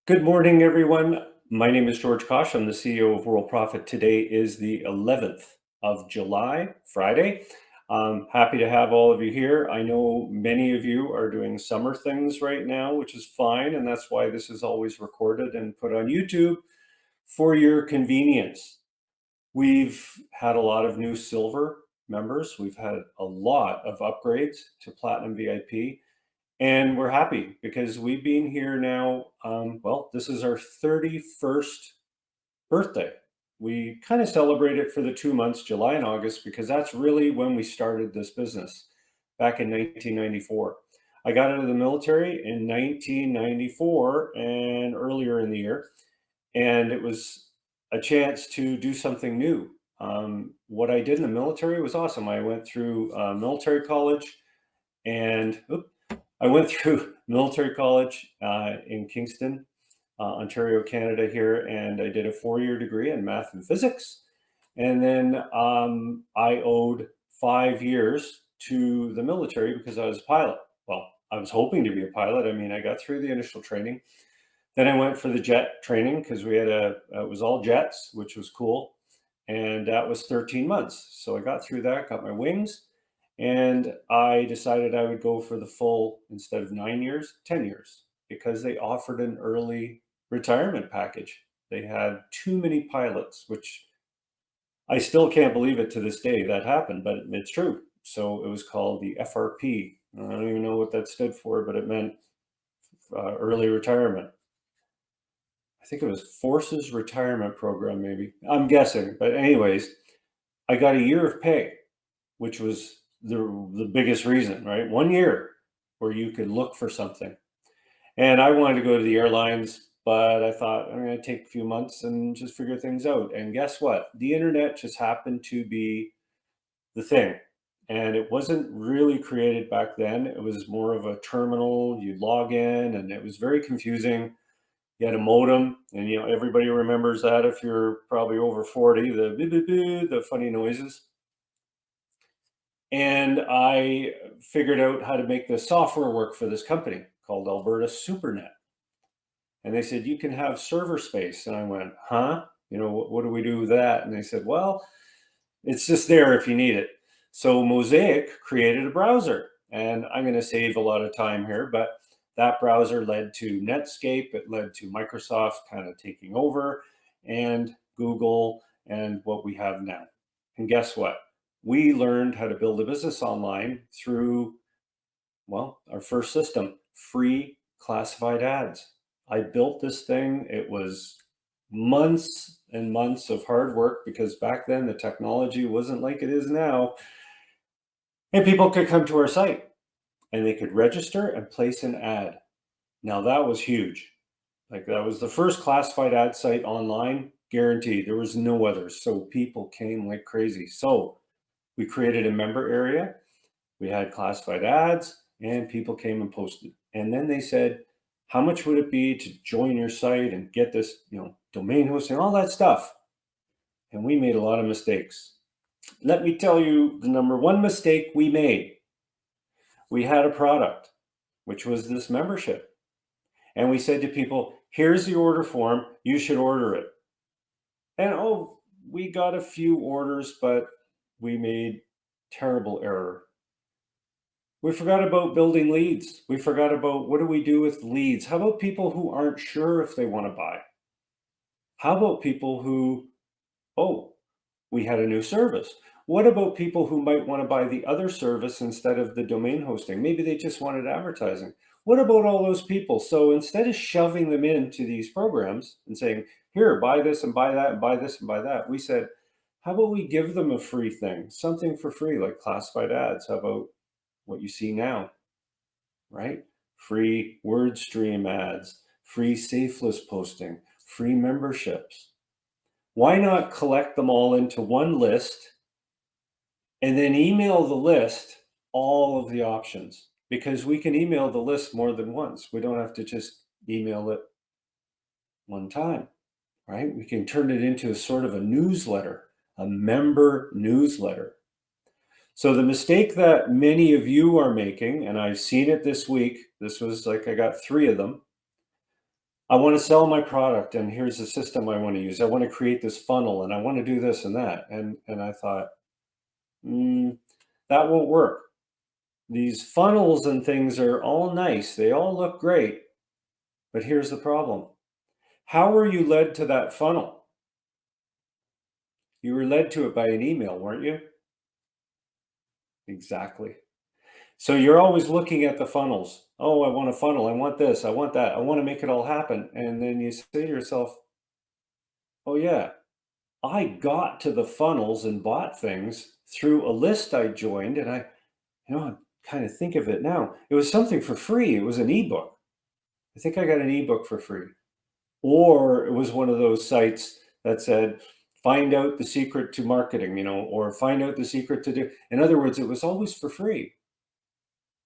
Good morning, everyone. My name is George Kosch. I'm the CEO of Worldprofit. Today is the 11th of July, Friday. Happy to have all of you here. I know many of you are doing summer things right now, which is fine, and that's why this is always recorded and put on YouTube for your convenience. We've had a lot of new silver members. We've had a lot of upgrades to Platinum VIP. And we're happy because we've been here now. Well, this is our 31st birthday. We kind of celebrate it for the 2 months, July and August, because that's really when we started this business back in 1994. I got out of the military in 1994 and earlier in the year, and it was a chance to do something new. What I did in the military was awesome. I went through military college and I went through military college in Kingston, Ontario, Canada here, and I did a 4-year degree in math and physics. And then I owed 5 years to the military because I was a pilot. Well, I was hoping to be a pilot. I mean, I got through the initial training. Then I went for the jet training because it was all jets, which was cool. And that was 13 months. So I got through that, got my wings, and I decided I would go for the full, instead of 9 years, 10 years, because they offered an early retirement package. They had too many pilots, which I still can't believe it to this day that happened, but it's true. So it was called the FRP. I don't even know what that stood for, but it meant early retirement. I think it was Forces Retirement Program, maybe. I'm guessing. But anyways, I got a year of pay, which was the biggest reason, right? 1 year where you could look for something. And I wanted to go to the airlines, but I thought I'm going to take a few months and just figure things out. And guess what? The internet just happened to be the thing. And it wasn't really created back then. It was more of a terminal. You log in, and it was very confusing. You had a modem, and everybody remembers that if you're probably over 40, the beep, beep, beep, the funny noises. And I figured out how to make the software work for this company called Alberta SuperNet. And they said, you can have server space. And I went, huh? What do we do with that? And they said, well, it's just there if you need it. So Mosaic created a browser. And I'm going to save a lot of time here, but that browser led to Netscape. It led to Microsoft kind of taking over, and Google, and what we have now. And guess what? We learned how to build a business online through, well, our first system, free classified ads. I built this thing. It was months and months of hard work because back then the technology wasn't like it is now. And people could come to our site and they could register and place an ad. Now that was huge. Like, that was the first classified ad site online, guaranteed. There was no others. So people came like crazy. So we created a member area. We had classified ads, and people came and posted. And then they said, how much would it be to join your site and get this, domain hosting, all that stuff? And we made a lot of mistakes. Let me tell you the number one mistake we made. We had a product, which was this membership. And we said to people, here's the order form, you should order it. And we got a few orders, but we made terrible error. We forgot about building leads. We forgot about, what do we do with leads? How about people who aren't sure if they want to buy? How about people who, we had a new service. What about people who might want to buy the other service instead of the domain hosting? Maybe they just wanted advertising. What about all those people? So instead of shoving them into these programs and saying, here, buy this and buy that and buy this and buy that, we said, how about we give them a free thing, something for free, like classified ads? How about what you see now, right? Free word stream ads, free safeless posting, free memberships. Why not collect them all into one list and then email the list all of the options? Because we can email the list more than once. We don't have to just email it one time, right? We can turn it into a sort of a newsletter, a member newsletter. So the mistake that many of you are making, and I've seen it this week, this was like, I got 3 of them. I want to sell my product, and here's the system I want to use. I want to create this funnel, and I want to do this and that. And I thought, mm, that won't work. These funnels and things are all nice. They all look great. But here's the problem. How were you led to that funnel? You were led to it by an email, weren't you? Exactly. So you're always looking at the funnels. Oh, I want a funnel. I want this. I want that. I want to make it all happen. And then you say to yourself, oh, yeah, I got to the funnels and bought things through a list I joined. And I kind of think of it now. It was something for free. It was an ebook. I think I got an ebook for free. Or it was one of those sites that said, find out the secret to marketing, or find out the secret to do. In other words, it was always for free.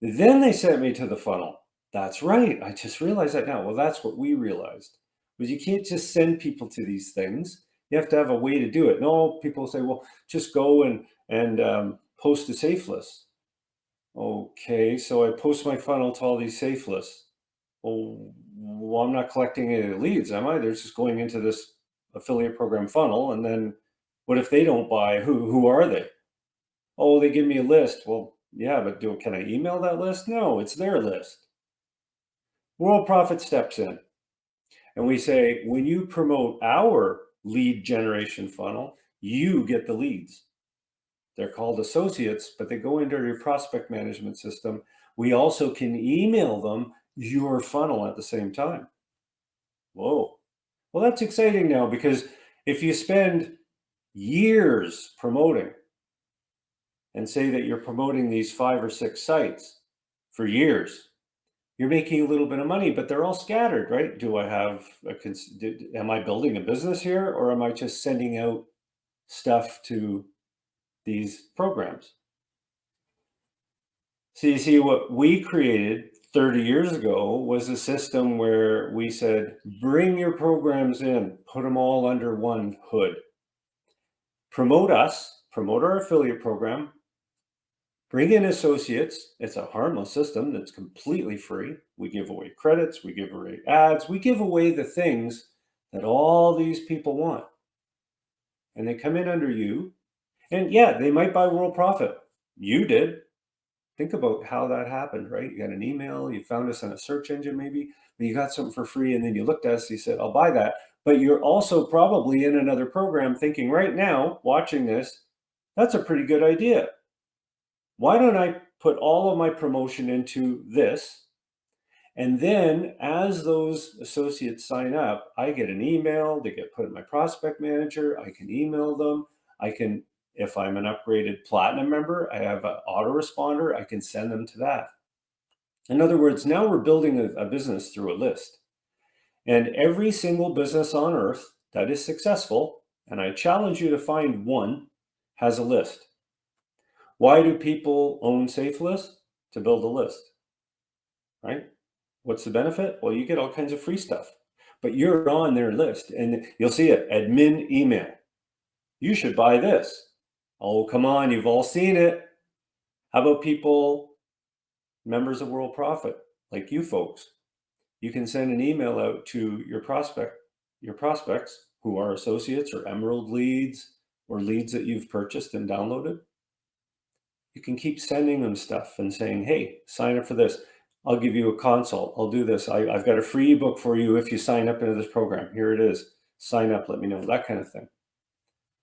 Then they sent me to the funnel. That's right. I just realized that now. Well, that's what we realized. Was you can't just send people to these things. You have to have a way to do it. No, people say, well, just go and post a safe list. Okay, so I post my funnel to all these safe lists. Well, I'm not collecting any leads, am I? They're just going into this affiliate program funnel. And then what if they don't buy? Who are they? Oh, they give me a list. Well, yeah, but can I email that list? No, it's their list. Worldprofit steps in and we say, when you promote our lead generation funnel, you get the leads. They're called associates, but they go into your prospect management system. We also can email them your funnel at the same time. Whoa. Well, that's exciting now, because if you spend years promoting and say that you're promoting these 5 or 6 sites for years, you're making a little bit of money, but they're all scattered, right? Am I building a business here, or am I just sending out stuff to these programs? So you see, what we created 30 years ago was a system where we said, bring your programs in, put them all under one hood. Promote us, promote our affiliate program, bring in associates. It's a harmless system that's completely free. We give away credits, we give away ads, we give away the things that all these people want. And they come in under you. And yeah, they might buy Worldprofit. You did. Think about how that happened, right? You got an email, you found us on a search engine maybe, but you got something for free, and then you looked at us, you said, I'll buy that. But you're also probably in another program thinking right now, watching this, that's a pretty good idea. Why don't I put all of my promotion into this? And then as those associates sign up, I get an email, they get put in my prospect manager, I can email them, I can, if I'm an upgraded platinum member, I have an autoresponder, I can send them to that. In other words, now we're building a business through a list. And every single business on earth that is successful, and I challenge you to find one, has a list. Why do people own Safe List? To build a list, right? What's the benefit? Well, you get all kinds of free stuff, but you're on their list, and you'll see it, admin email. You should buy this. Oh, come on, you've all seen it. How about people, members of Worldprofit, like you folks? You can send an email out to your prospects who are associates or emerald leads or leads that you've purchased and downloaded. You can keep sending them stuff and saying, hey, sign up for this. I'll give you a consult. I'll do this. I've got a free ebook for you if you sign up into this program. Here it is. Sign up, let me know, that kind of thing.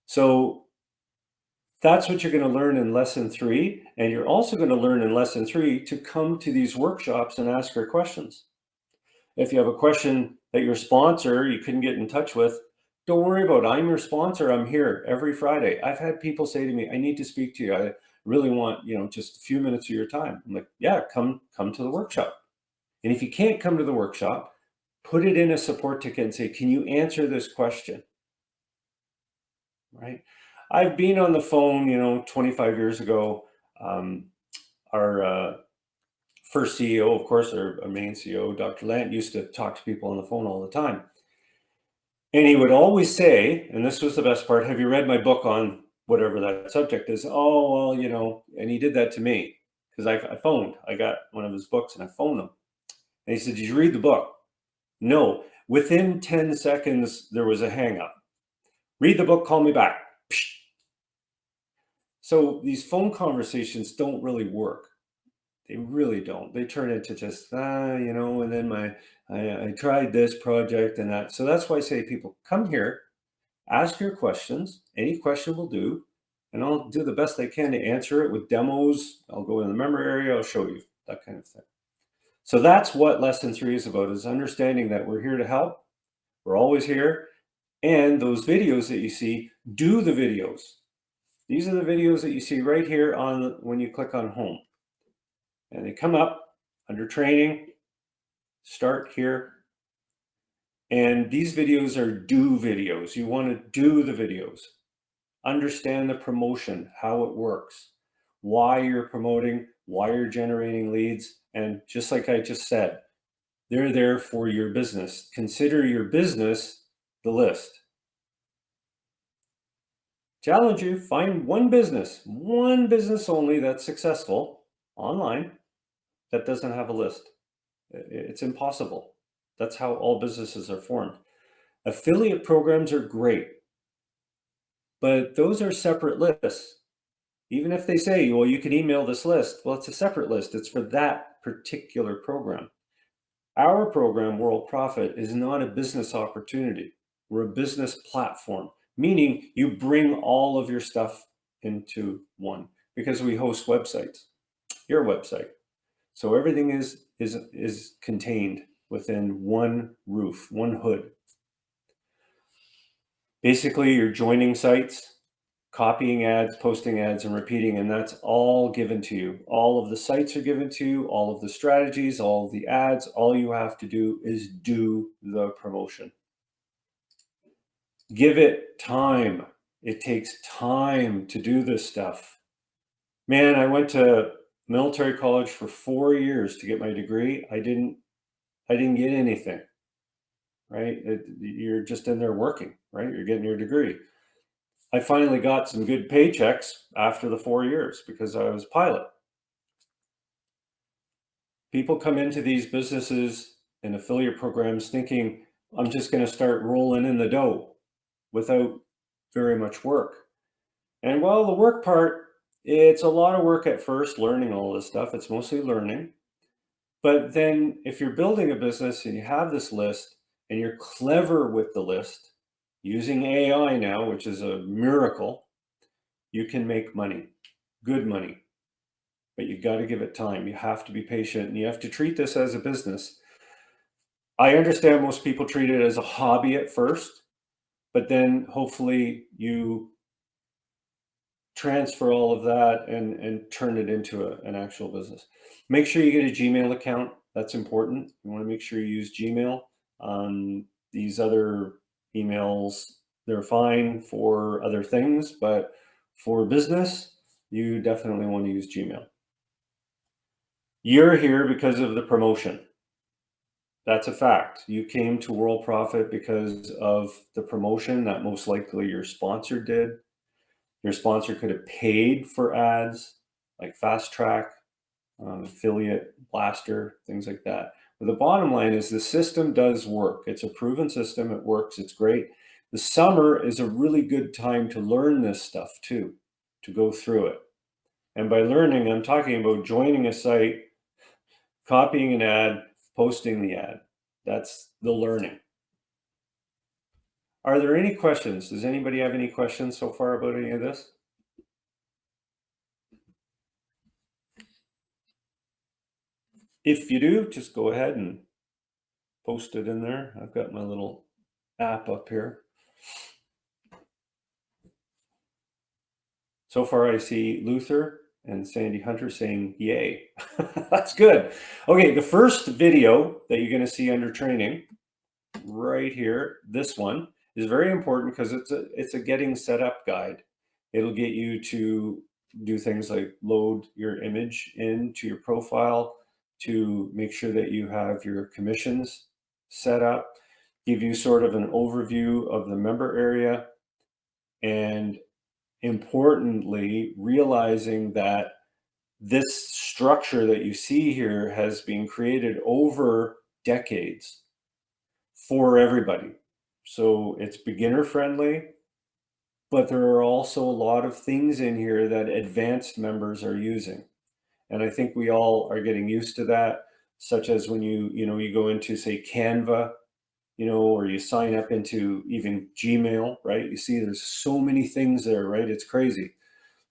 So that's what you're going to learn in lesson 3. And you're also going to learn in lesson 3 to come to these workshops and ask your questions. If you have a question that your sponsor you couldn't get in touch with, don't worry about it. I'm your sponsor. I'm here every Friday. I've had people say to me, I need to speak to you. I really want, just a few minutes of your time. I'm like, yeah, come to the workshop. And if you can't come to the workshop, put it in a support ticket and say, can you answer this question? Right? I've been on the phone, 25 years ago. Our first CEO, of course, our main CEO, Dr. Lant, used to talk to people on the phone all the time. And he would always say, and this was the best part, have you read my book on whatever that subject is? Oh, well, and he did that to me because I phoned. I got one of his books and I phoned him. And he said, did you read the book? No. Within 10 seconds, there was a hang up. Read the book, call me back. Psh. So these phone conversations don't really work. They really don't. They turn into just, and then I tried this project and that. So that's why I say, people, come here, ask your questions. Any question will do. And I'll do the best I can to answer it with demos. I'll go in the member area, I'll show you, that kind of thing. So that's what lesson 3 is about, is understanding that we're here to help. We're always here. And those videos that you see, do the videos. These are the videos that you see right here on when you click on home. And they come up under training, start here. And these videos are do videos. You want to do the videos. Understand the promotion, how it works, why you're promoting, why you're generating leads. And just like I just said, they're there for your business. Consider your business the list. Challenge you, find one business only that's successful online that doesn't have a list. It's impossible. That's how all businesses are formed. Affiliate programs are great, but those are separate lists. Even if they say, well, you can email this list, well, it's a separate list. It's for that particular program. Our program, Worldprofit, is not a business opportunity. We're a business platform, meaning you bring all of your stuff into one, because we host websites, your website. So everything is contained within one roof, one hood. Basically, you're joining sites, copying ads, posting ads, and repeating, and that's all given to you. All of the sites are given to you, all of the strategies, all of the ads. All you have to do is do the promotion. Give it time. It takes time to do this stuff. Man, I went to military college for 4 years to get my degree. I didn't get anything, right? You're just in there working, right? You're getting your degree. I finally got some good paychecks after the 4 years because I was a pilot. People come into these businesses and affiliate programs thinking, I'm just going to start rolling in the dough without very much work. And while the work part, it's a lot of work at first, learning all this stuff. It's mostly learning. But then if you're building a business and you have this list and you're clever with the list, using AI now, which is a miracle, you can make money, good money. But you got to give it time. You have to be patient, and you have to treat this as a business. I understand most people treat it as a hobby at first, but then hopefully you transfer all of that and turn it into an actual business. Make sure you get a Gmail account. That's important. You want to make sure you use Gmail. These other emails, they're fine for other things, but for business, you definitely want to use Gmail. You're here because of the promotion. That's a fact. You came to Worldprofit because of the promotion that most likely your sponsor did. Your sponsor could have paid for ads like Fast Track, Affiliate, Blaster, things like that. But the bottom line is the system does work. It's a proven system. It works. It's great. The summer is a really good time to learn this stuff too, to go through it. And by learning, I'm talking about joining a site, copying an ad, posting the ad. That's the learning. Are there any questions? Does anybody have any questions so far about any of this? If you do, just go ahead and post it in there. I've got my little app up here. So far, I see Luther and Sandy Hunter saying, yay. That's good. Okay, the first video that you're going to see under training right here, this one, is very important because it's a getting set up guide. It'll get you to do things like load your image into your profile, to make sure that you have your commissions set up, give you sort of an overview of the member area, and importantly, realizing that this structure that you see here has been created over decades for everybody. So it's beginner friendly, but there are also a lot of things in here that advanced members are using. And I think we all are getting used to that, such as when you go into, say, Canva, or you sign up into even Gmail, right? You see there's so many things there, right? It's crazy.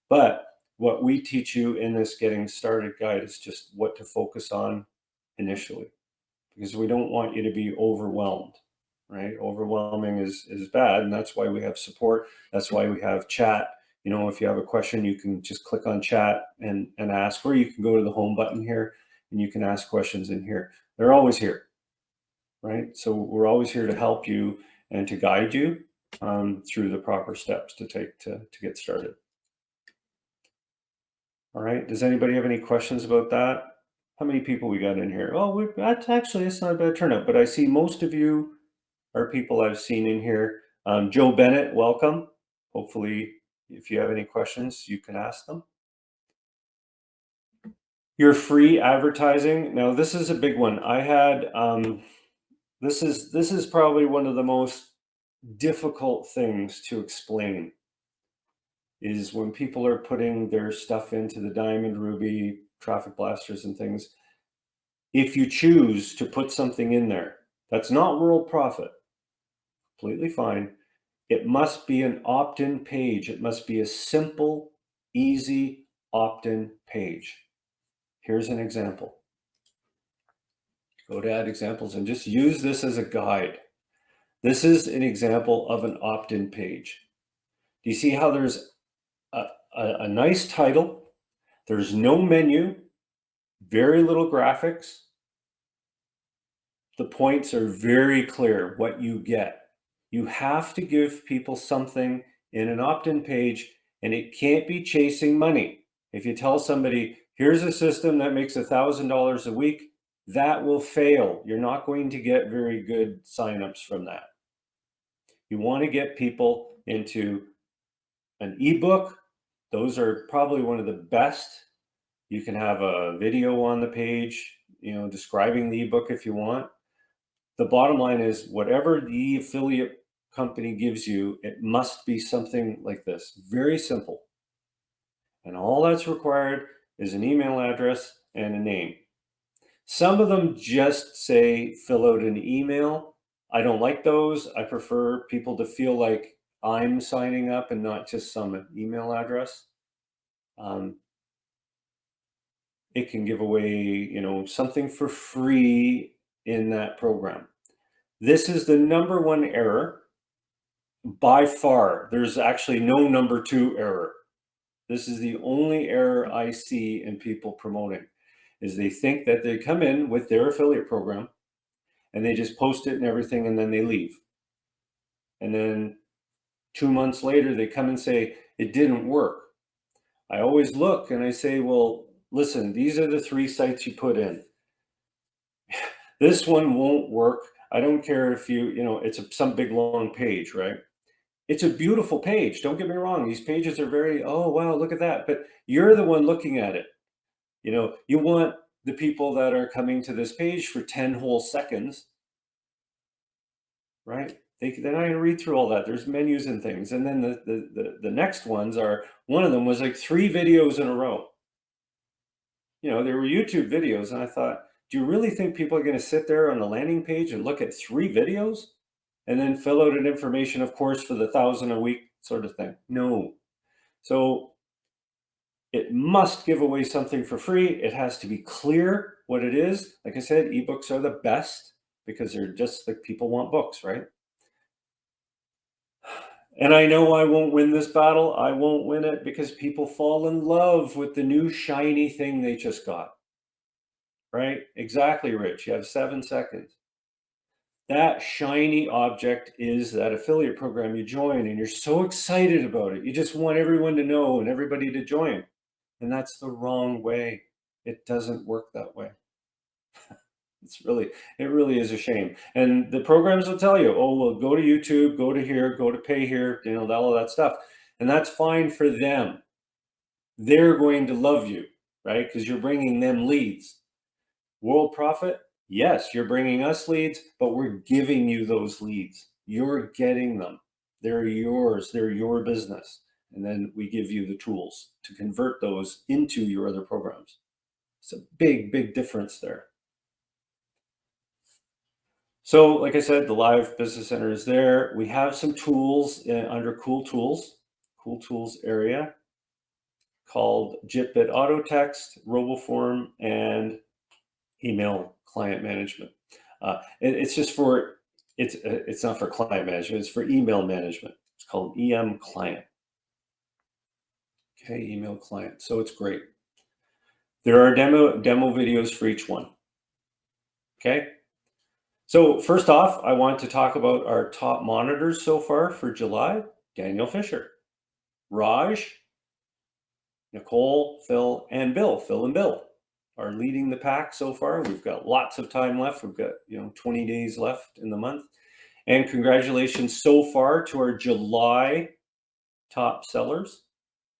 But what we teach you in this getting started guide is just what to focus on initially, because we don't want you to be overwhelmed, right? Overwhelming is bad, and that's why we have support. That's why we have chat. If you have a question, you can just click on chat and ask, or you can go to the home button here and you can ask questions in here. They're always here, right? So we're always here to help you and to guide you through the proper steps to take to get started. All right. Does anybody have any questions about that? How many people we got in here? Oh, it's not a bad turnout, but I see most of you are people I've seen in here. Joe Bennett, welcome. Hopefully, if you have any questions, you can ask them. Your free advertising. Now, this is a big one. I had this is probably one of the most difficult things to explain, is when people are putting their stuff into the Diamond, Ruby, Traffic Blasters and things. If you choose to put something in there that's not Worldprofit, completely fine. It must be an opt-in page. It must be a simple, easy opt-in page. Here's an example. Go to add examples and just use this as a guide. This is an example of an opt-in page. Do you see how there's a nice title? There's no menu, very little graphics. The points are very clear what you get. You have to give people something in an opt-in page, and it can't be chasing money. If you tell somebody, here's a system that makes $1,000 a week, that will fail. You're not going to get very good signups from that. You want to get people into an ebook. Those are probably one of the best. You can have a video on the page, describing the ebook if you want. The bottom line is, whatever the affiliate company gives you, it must be something like this. Very simple. And all that's required is an email address and a name. Some of them just say, fill out an email. I don't like those. I prefer people to feel like I'm signing up and not just some email address. It can give away, something for free in that program. This is the number one error by far. There's actually no number two error. This is the only error I see in people promoting, is they think that they come in with their affiliate program and they just post it and everything, and then they leave. And then 2 months later, they come and say, it didn't work. I always look and I say, well, listen, these are the 3 sites you put in. This one won't work. I don't care if it's some big long page, right? It's a beautiful page. Don't get me wrong. These pages are very, oh, wow, look at that. But you're the one looking at it. You want the people that are coming to this page for 10 whole seconds, right? They're not going to read through all that. There's menus and things. And then the next ones are, one of them was like 3 videos in a row. They were YouTube videos. And I thought, do you really think people are going to sit there on the landing page and look at 3 videos and then fill out an information, of course, for the 1,000 a week sort of thing? No. So it must give away something for free. It has to be clear what it is. Like I said, ebooks are the best because they're just like, people want books, right? And I know I won't win this battle. I won't win it because people fall in love with the new shiny thing they just got. Right? Exactly, Rich. You have 7 seconds. That shiny object is that affiliate program you join, and you're so excited about it. You just want everyone to know and everybody to join. And that's the wrong way. It doesn't work that way. It really is a shame. And the programs will tell you, oh, well, go to YouTube, go to here, go to pay here, all of that stuff. And that's fine for them. They're going to love you, right? Because you're bringing them leads. Worldprofit, Yes, you're bringing us leads, but we're giving you those leads. You're getting them. They're yours. They're your business. And then we give you the tools to convert those into your other programs. It's a big, big difference there. So, like I said, the live business center is there. We have some tools under cool tools area called JitBit Auto Text, RoboForm, and email client management. It's just for it's not for client management. It's for email management. It's called EM Client. Okay, email client. So it's great. There are demo videos for each one. Okay. So first off, I want to talk about our top monitors so far for July. Daniel Fisher, Raj, Nicole, Phil, and Bill. Phil and Bill are leading the pack so far. We've got lots of time left. We've got 20 days left in the month. And congratulations so far to our July top sellers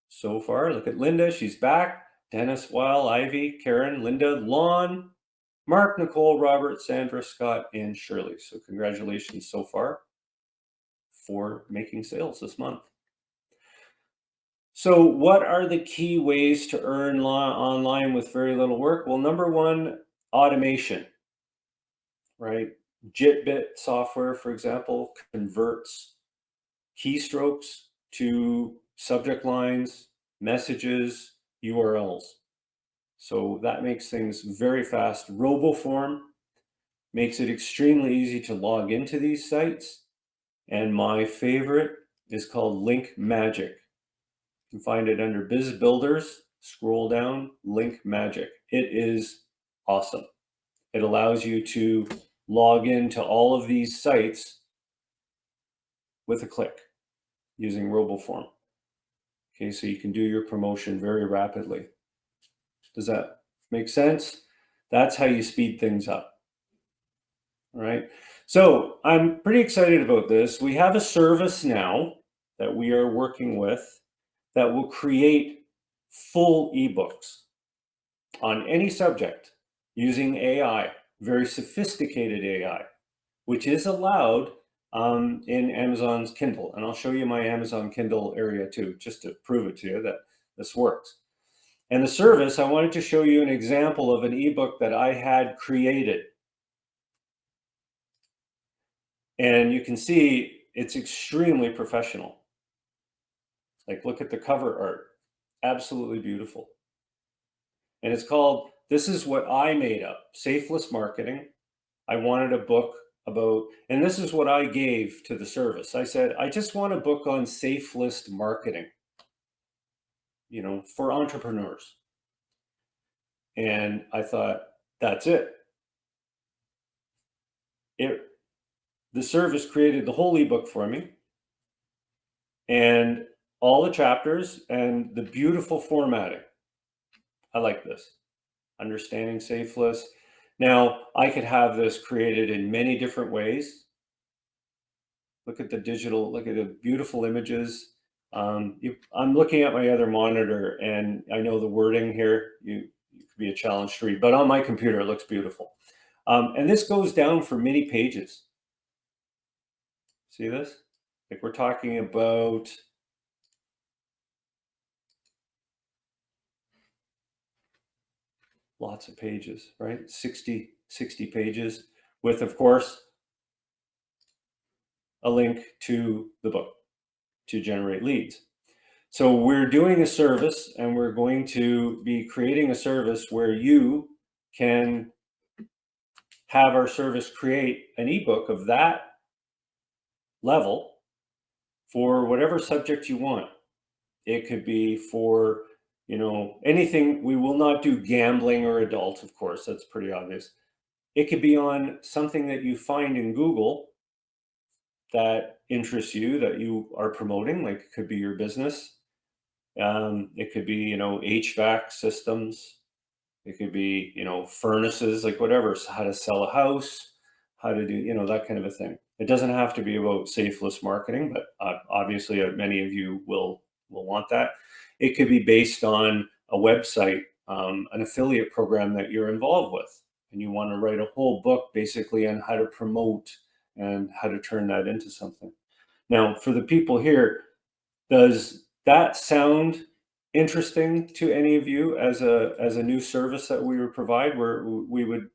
so far. Look at Linda, she's back. Dennis, Weil, Ivy, Karen, Linda, Lon, Mark, Nicole, Robert, Sandra, Scott, and Shirley. So congratulations so far for making sales this month. So what are the key ways to earn online with very little work? Well, number one, automation, right? JitBit software, for example, converts keystrokes to subject lines, messages, URLs. So that makes things very fast. RoboForm makes it extremely easy to log into these sites. And my favorite is called Link Magic. You can find it under Biz Builders. Scroll down, Link Magic. It is awesome. It allows you to log into all of these sites with a click using RoboForm. Okay, so you can do your promotion very rapidly. Does that make sense? That's how you speed things up. All right. So I'm pretty excited about this. We have a service now that we are working with that will create full ebooks on any subject using AI, very sophisticated AI, which is allowed in Amazon's Kindle. And I'll show you my Amazon Kindle area too, just to prove it to you that this works. And the service, I wanted to show you an example of an ebook that I had created. And you can see it's extremely professional. Like, look at the cover art. Absolutely beautiful. And it's called, This Is What I Made Up, Safeless Marketing. I wanted a book about, and this is what I gave to the service. I said, I just want a book on safe list marketing, for entrepreneurs. And I thought, that's it. The service created the whole ebook for me, and all the chapters and the beautiful formatting. I like this. Understanding safe lists. Now, I could have this created in many different ways. Look at the digital, look at the beautiful images. I'm looking at my other monitor, and I know the wording here, you could be a challenge to read, but on my computer, it looks beautiful. And this goes down for many pages. See this? Like, we're talking about lots of pages, right? 60 pages with, of course, a link to the book to generate leads. So we're doing a service, and we're going to be creating a service where you can have our service create an ebook of that level for whatever subject you want. It could be for, anything. We will not do gambling or adult, of course, that's pretty obvious. It could be on something that you find in Google that interests you, that you are promoting, like it could be your business. It could be, HVAC systems. It could be, furnaces, like whatever, how to sell a house, how to do, that kind of a thing. It doesn't have to be about safe list marketing, but obviously many of you will want that. It could be based on a website, an affiliate program that you're involved with, and you want to write a whole book basically on how to promote and how to turn that into something. Now, for the people here, does that sound interesting to any of you as a new service that we would provide, where we would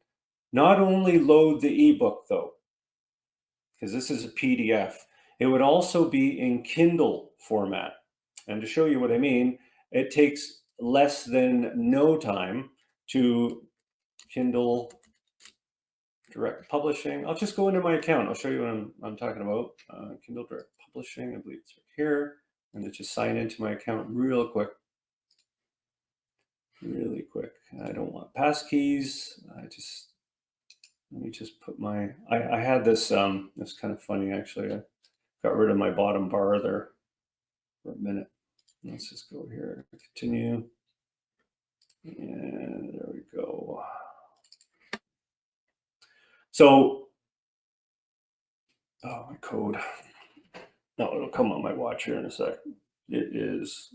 not only load the ebook though, because this is a PDF, it would also be in Kindle format. And to show you what I mean, it takes less than no time to Kindle Direct Publishing. I'll just go into my account. I'll show you what I'm talking about. Kindle Direct Publishing, I believe it's right here. And then just sign into my account real quick. Really quick. I don't want passkeys. Let me just put my, I had this, it's kind of funny actually. I got rid of my bottom bar there for a minute. Let's just go here, continue. And there we go. So, oh, my code. No, it'll come on my watch here in a sec. It is.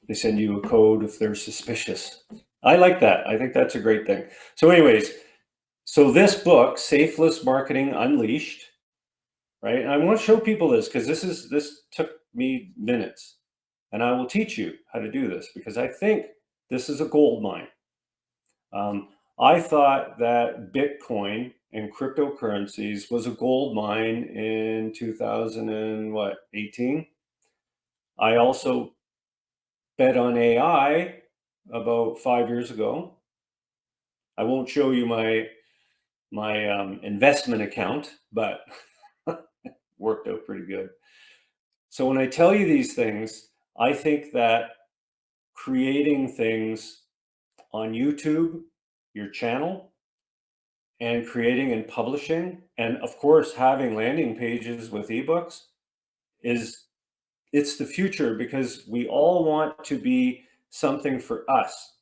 They send you a code if they're suspicious. I like that. I think that's a great thing. So anyways, so this book, Safeless Marketing Unleashed, right? And I want to show people this because this took me minutes. And I will teach you how to do this because I think this is a gold mine. I thought that Bitcoin and cryptocurrencies was a gold mine in 2018. I also bet on AI about 5 years ago. I won't show you my investment account, but worked out pretty good. So when I tell you these things, I think that creating things on YouTube, your channel, and creating and publishing, and of course having landing pages with ebooks it's the future, because we all want to be something for us.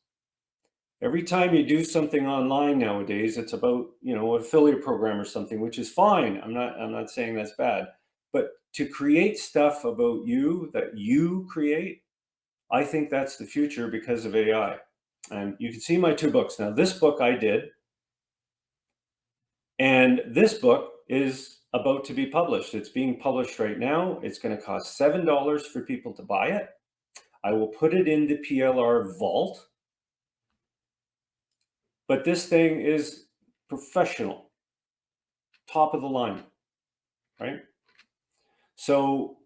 Every time you do something online nowadays, it's about, an affiliate program or something, which is fine. I'm not saying that's bad, but to create stuff about you that you create, I think that's the future because of AI. And you can see my 2 books. Now, this book I did, and this book is about to be published. It's being published right now. It's going to cost $7 for people to buy it. I will put it in the PLR vault. But this thing is professional, top of the line, right? So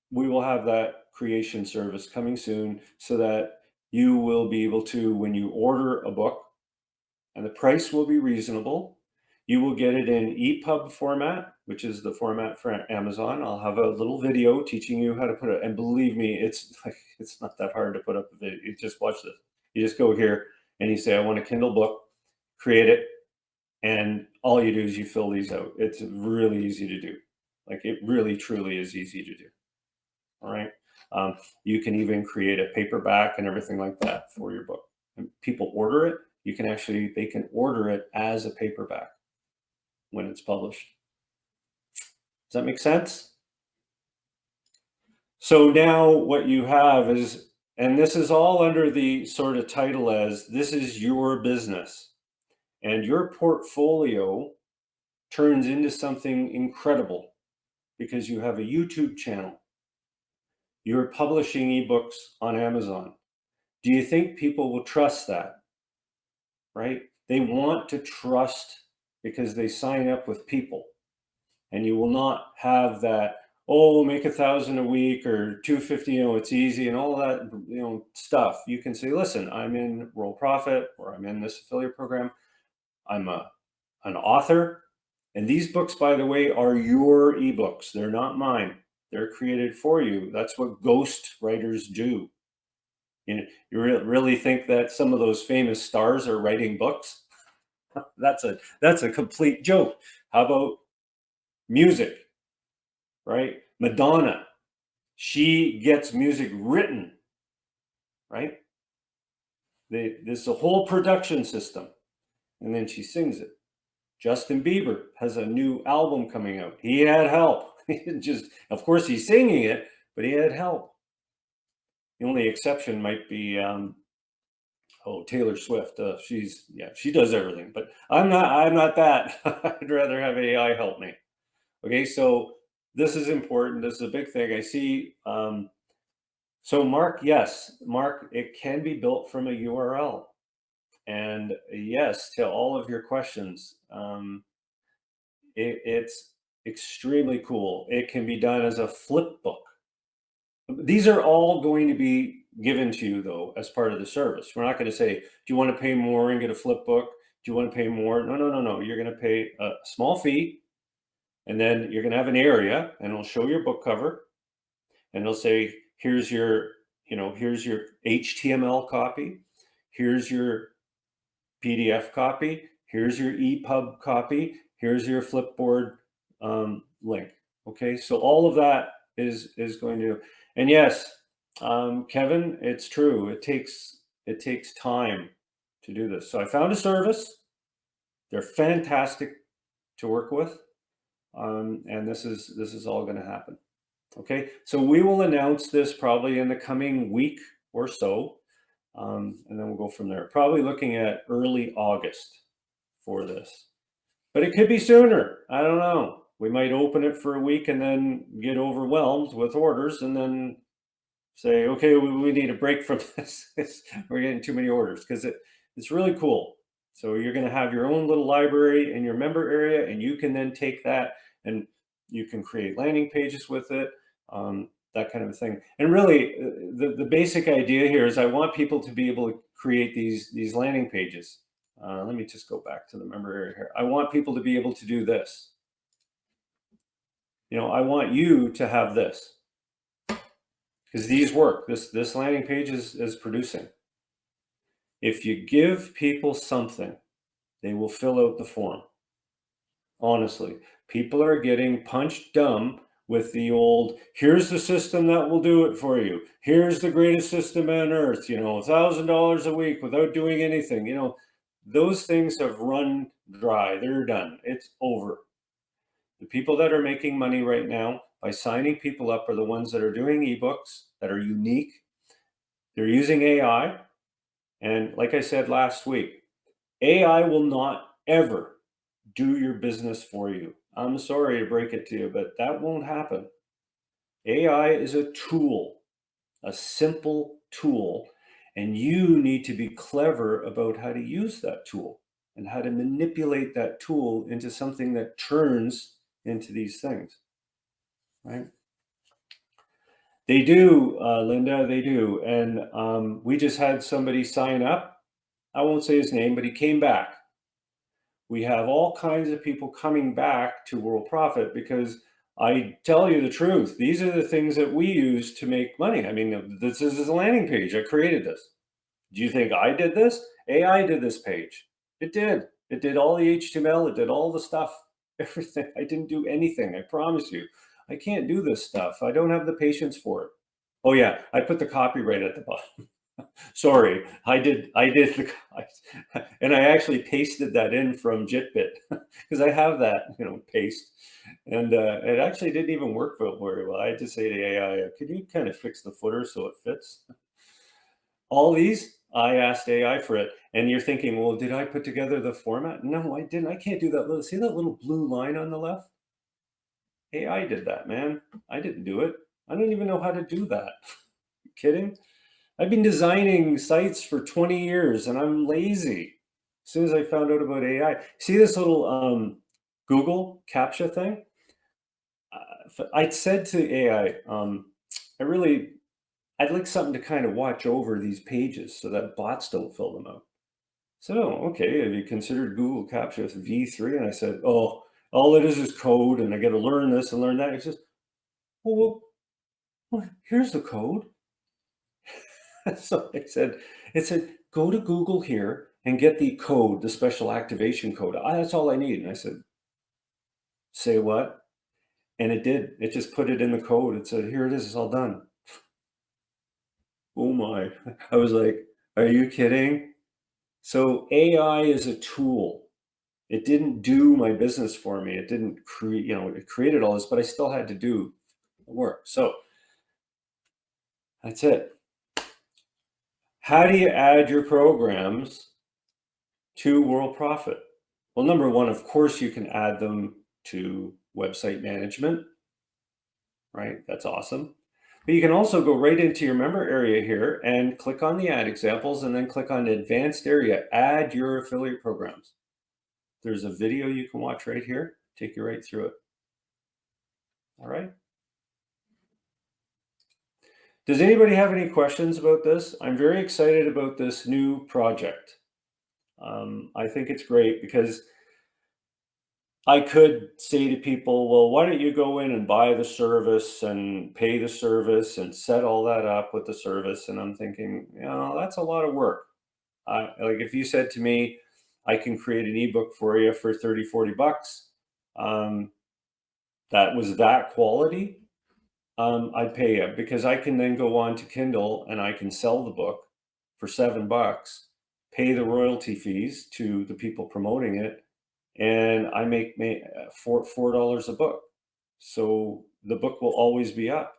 we will have that creation service coming soon so that you will be able to, when you order a book, and the price will be reasonable, you will get it in EPUB format, which is the format for Amazon. I'll have a little video teaching you how to put it. And believe me, it's not that hard to put up a video. You just watch this. You just go here and you say, I want a Kindle book, create it. And all you do is you fill these out. It's really easy to do. Like, it really, truly is easy to do. All right. You can even create a paperback and everything like that for your book. And people order it. They can order it as a paperback when it's published. Does that make sense? So now what you have is, and this is all under the sort of title as, this is your business. And your portfolio turns into something incredible because you have a YouTube channel. You're publishing ebooks on Amazon. Do you think people will trust that? Right? They want to trust because they sign up with people. And you will not have that, oh, make 1,000 a week or 250, it's easy and all that, stuff. You can say, listen, I'm in Worldprofit, or I'm in this affiliate program. I'm an author. And these books, by the way, are your ebooks. They're not mine. They're created for you. That's what ghost writers do. You really think that some of those famous stars are writing books? That's a complete joke. How about music, right? Madonna, she gets music written, right? There's a whole production system, and then she sings it. Justin Bieber has a new album coming out. He had help. Of course, he's singing it, but he had help. The only exception might be Taylor Swift. She does everything, but I'm not that. I'd rather have AI help me. Okay, so this is important. This is a big thing. I see. So Mark, yes, Mark, it can be built from a URL. And yes, to all of your questions, it's extremely cool. It can be done as a flip book. These are all going to be given to you though as part of the service. We're not going to say, do you want to pay more and get a flip book? Do you want to pay more? No, no, no, no. You're going to pay a small fee, and then you're going to have an area, and it'll show your book cover, and it'll say, here's your, here's your HTML copy, here's your PDF copy, here's your EPUB copy, here's your Flipboard link. Okay, so all of that is going to, and yes, Kevin, it's true. It takes time to do this. So I found a service. They're fantastic to work with, and this is all going to happen. Okay, so we will announce this probably in the coming week or so. And then we'll go from there. Probably looking at early August for this, but it could be sooner. I don't know. We might open it for a week and then get overwhelmed with orders, and then say, okay, we need a break from this. We're getting too many orders, because it's really cool. So you're going to have your own little library in your member area, and you can then take that and you can create landing pages with it. That kind of thing. And really, the basic idea here is I want people to be able to create these landing pages. Let me just go back to the member area here. I want people to be able to do this. I want you to have this, because these work. This landing page is producing. If you give people something, they will fill out the form. Honestly, people are getting punched dumb with the old, here's the system that will do it for you. Here's the greatest system on earth, $1,000 a week without doing anything. Those things have run dry. They're done. It's over. The people that are making money right now by signing people up are the ones that are doing ebooks that are unique. They're using AI. And like I said last week, AI will not ever do your business for you. I'm sorry to break it to you, but that won't happen. AI is a tool, a simple tool, and you need to be clever about how to use that tool and how to manipulate that tool into something that turns into these things, right? They do, Linda, they do. And we just had somebody sign up. I won't say his name, but he came back. We have all kinds of people coming back to Worldprofit because I tell you the truth. These are the things that we use to make money. I mean, this is a landing page. I created this. Do you think I did this? AI did this page. It did. It did all the HTML. It did all the stuff, everything. I didn't do anything. I promise you. I can't do this stuff. I don't have the patience for it. Oh yeah, I put the copyright at the bottom. Sorry, I did and I actually pasted that in from JitBit because I have that, paste, and it actually didn't even work very well. I had to say to AI, could you kind of fix the footer so it fits? All these, I asked AI for it, and you're thinking, well, did I put together the format? No, I didn't. I can't do that. See that little blue line on the left? AI did that, man. I didn't do it. I don't even know how to do that. You kidding? I've been designing sites for 20 years and I'm lazy. As soon as I found out about AI, see this little Google CAPTCHA thing? I said to AI, I'd like something to kind of watch over these pages so that bots don't fill them out. So, okay, have you considered Google CAPTCHA V3? And I said, oh, all it is code and I got to learn this and learn that. It says, well, here's the code. So it said, go to Google here and get the code, the special activation code. That's all I need. And I said, say what? And it did. It just put it in the code. It said, here it is. It's all done. Oh my. I was like, are you kidding? So AI is a tool. It didn't do my business for me. It didn't create, it created all this, but I still had to do the work. So that's it. How do you add your programs to Worldprofit? Well, number one, of course, you can add them to website management, right? That's awesome. But you can also go right into your member area here and click on the ad examples and then click on advanced area, add your affiliate programs. There's a video you can watch right here, take you right through it. All right. Does anybody have any questions about this? I'm very excited about this new project. I think it's great because I could say to people, well, why don't you go in and buy the service and pay the service and set all that up with the service? And I'm thinking, you know, that's a lot of work. Like if you said to me, I can create an ebook for you for 30, 40 bucks, that was that quality, I'd pay you because I can then go on to Kindle and I can sell the book for $7, pay the royalty fees to the people promoting it, and I make $4 a book. So the book will always be up,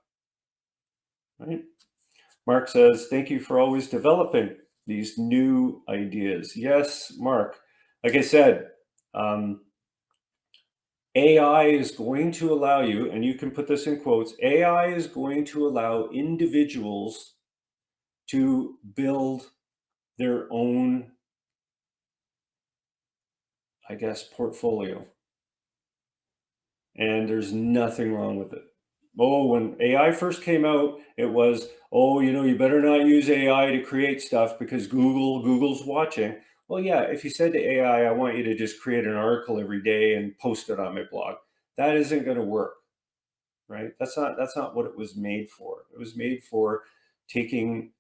right? Mark says, thank you for always developing these new ideas. Yes, Mark. Like I said, AI is going to allow you, and you can put this in quotes, AI is going to allow individuals to build their own, I guess, portfolio. And there's nothing wrong with it. Oh, when AI first came out, it was, oh, you know, you better not use AI to create stuff because Google's watching. Well, yeah, if you said to AI, I want you to just create an article every day and post it on my blog, that isn't going to work, right? That's not what it was made for. It was made for creating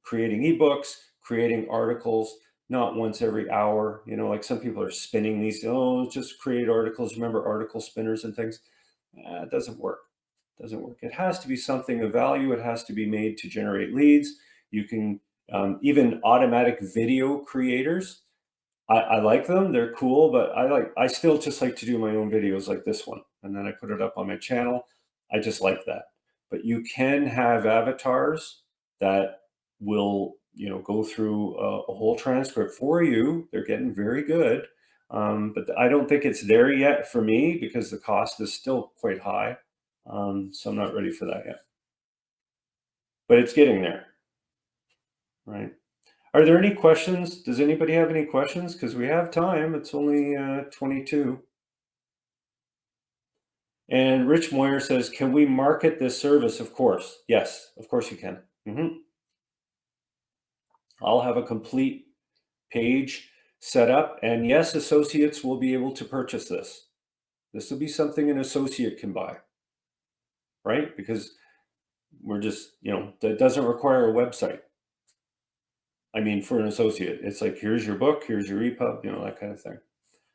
ebooks, creating articles, not once every hour. You know, like some people are spinning these, oh, just create articles. Remember article spinners and things? It doesn't work. It doesn't work. It has to be something of value. It has to be made to generate leads. You can even automatic video creators. I like them. They're cool, but I still just like to do my own videos like this one. And then I put it up on my channel. I just like that. But you can have avatars that will, you know, go through a whole transcript for you. They're getting very good. But I don't think it's there yet for me because the cost is still quite high. So I'm not ready for that yet. But it's getting there, right? Are there any questions? Does anybody have any questions? Because we have time. It's only 22. And Rich Moyer says, can we market this service? Of course. Yes, of course you can. I'll have a complete page set up. And yes, associates will be able to purchase this. This will be something an associate can buy, right? Because we're just, you know, that doesn't require a website. I mean, for an associate, it's like, here's your book, here's your EPUB, you know, that kind of thing.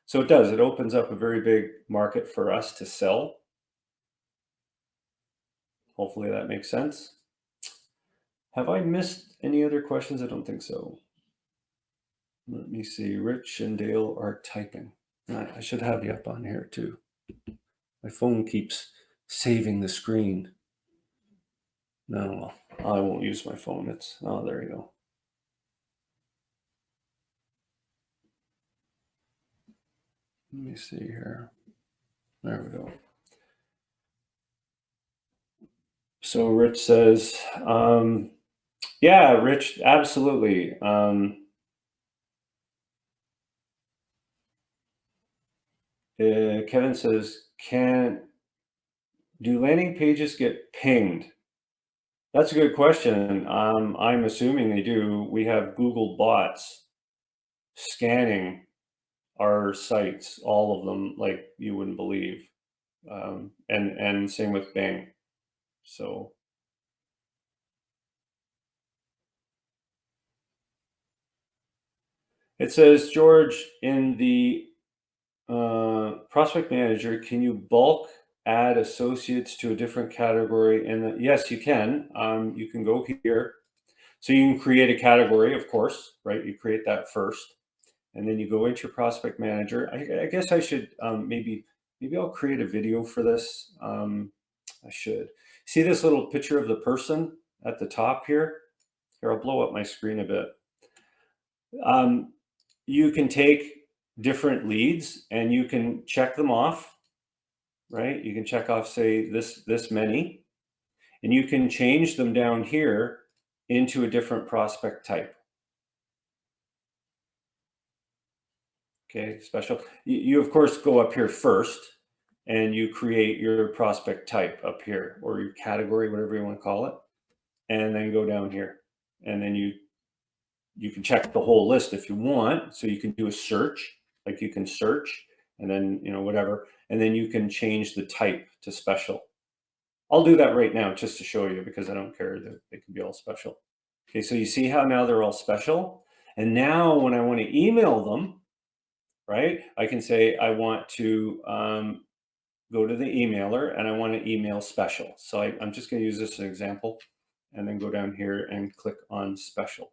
So it does, it opens up a very big market for us to sell. Hopefully that makes sense. Have I missed any other questions? I don't think so. Let me see, Rich and Dale are typing. I should have you up on here too. My phone keeps saving the screen. No, I won't use my phone. Oh, there you go. Let me see here. There we go. So Rich says, yeah, Rich, absolutely. Kevin says, do landing pages get pinged? That's a good question. I'm assuming they do. We have Google bots scanning our sites, all of them, like you wouldn't believe. And same with Bing. So it says, George, in the prospect manager, can you bulk add associates to a different category? And yes, you can. You can go here. So you can create a category, of course, right? You create that first. And then you go into your prospect manager. I guess I should maybe I'll create a video for this. I should. See this little picture of the person at the top here? Here, I'll blow up my screen a bit. You can take different leads and you can check them off, right? You can check off, say, this many, and you can change them down here into a different prospect type. Okay, special. You of course go up here first and you create your prospect type up here, or your category, whatever you want to call it, and then go down here. And then you can check the whole list if you want. So you can do a search, like you can search and then, whatever. And then you can change the type to special. I'll do that right now just to show you, because I don't care that they can be all special. Okay, so you see how now they're all special? And now when I want to email them, right, I can say I want to go to the emailer and I want to email special. So I'm just going to use this as an example and then go down here and click on special.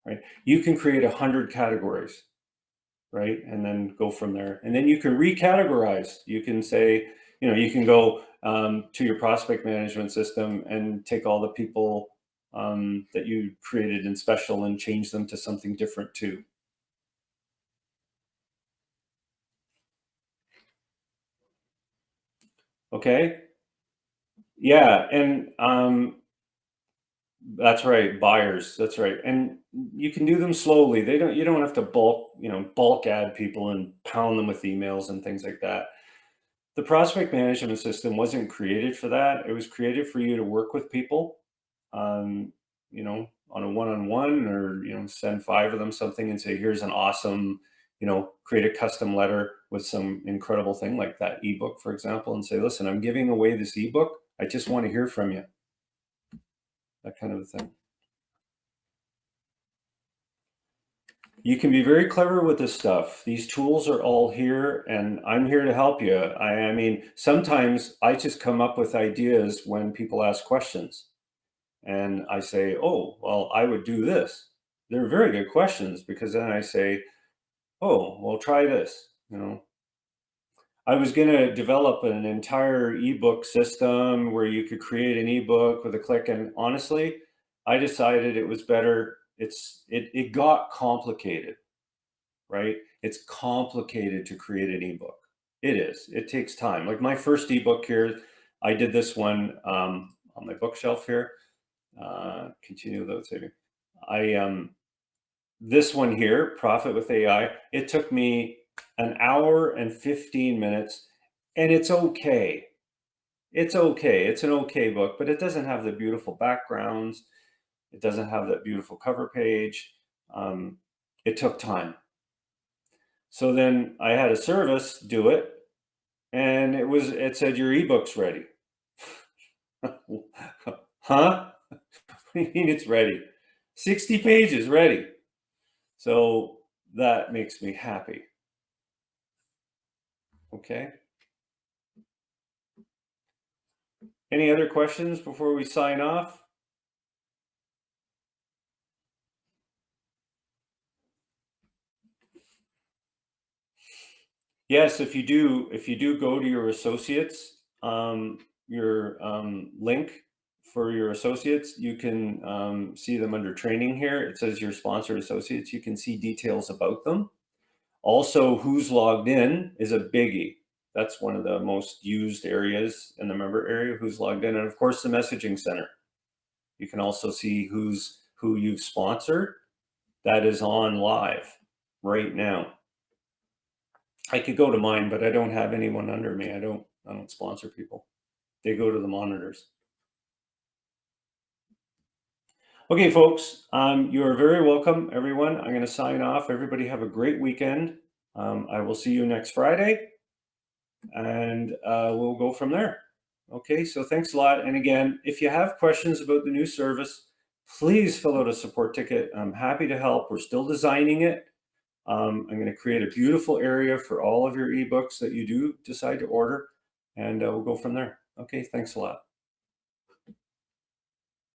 Right? You can create 100 categories, right? And then go from there. And then you can recategorize. You can say, you can go to your prospect management system and take all the people that you created in special and change them to something different too. Okay. Yeah. And that's right, buyers. That's right. And you can do them slowly. You don't have to bulk add people and pound them with emails and things like that. The prospect management system wasn't created for that. It was created for you to work with people, on a one-on-one, or send 5 of them something and say, here's an awesome, create a custom letter with some incredible thing like that ebook, for example, and say, listen, I'm giving away this ebook. I just want to hear from you. That kind of a thing. You can be very clever with this stuff. These tools are all here, and I'm here to help you. I mean, sometimes I just come up with ideas when people ask questions. And I say, oh, well, I would do this. They're very good questions, because then I say, oh, well, try this. I was going to develop an entire ebook system where you could create an ebook with a click. And honestly, I decided it was better. It got complicated, right? It's complicated to create an ebook. It is. It takes time. Like my first ebook here, I did this one on my bookshelf here. Continue without saving. This one here, Profit with AI, it took me an hour and 15 minutes, and it's okay. It's okay. It's an okay book, but it doesn't have the beautiful backgrounds. It doesn't have that beautiful cover page. It took time. So then I had a service do it, and it said your ebook's ready. Huh? What do you mean it's ready? 60 pages ready. So that makes me happy. Okay. Any other questions before we sign off? Yes, if you do go to your associates, your link for your associates, you can see them under training here. It says your sponsored associates. You can see details about them. Also, who's logged in is a biggie. That's one of the most used areas in the member area, who's logged in. And of course, the messaging center. You can also see who you've sponsored that is on live right now. I could go to mine, but I don't have anyone under me. I don't sponsor people. They go to the monitors. Okay, folks, you are very welcome, everyone. I'm going to sign off. Everybody have a great weekend. I will see you next Friday, and we'll go from there. Okay, so thanks a lot. And again, if you have questions about the new service, please fill out a support ticket. I'm happy to help. We're still designing it. I'm going to create a beautiful area for all of your ebooks that you do decide to order, and we'll go from there. Okay, thanks a lot.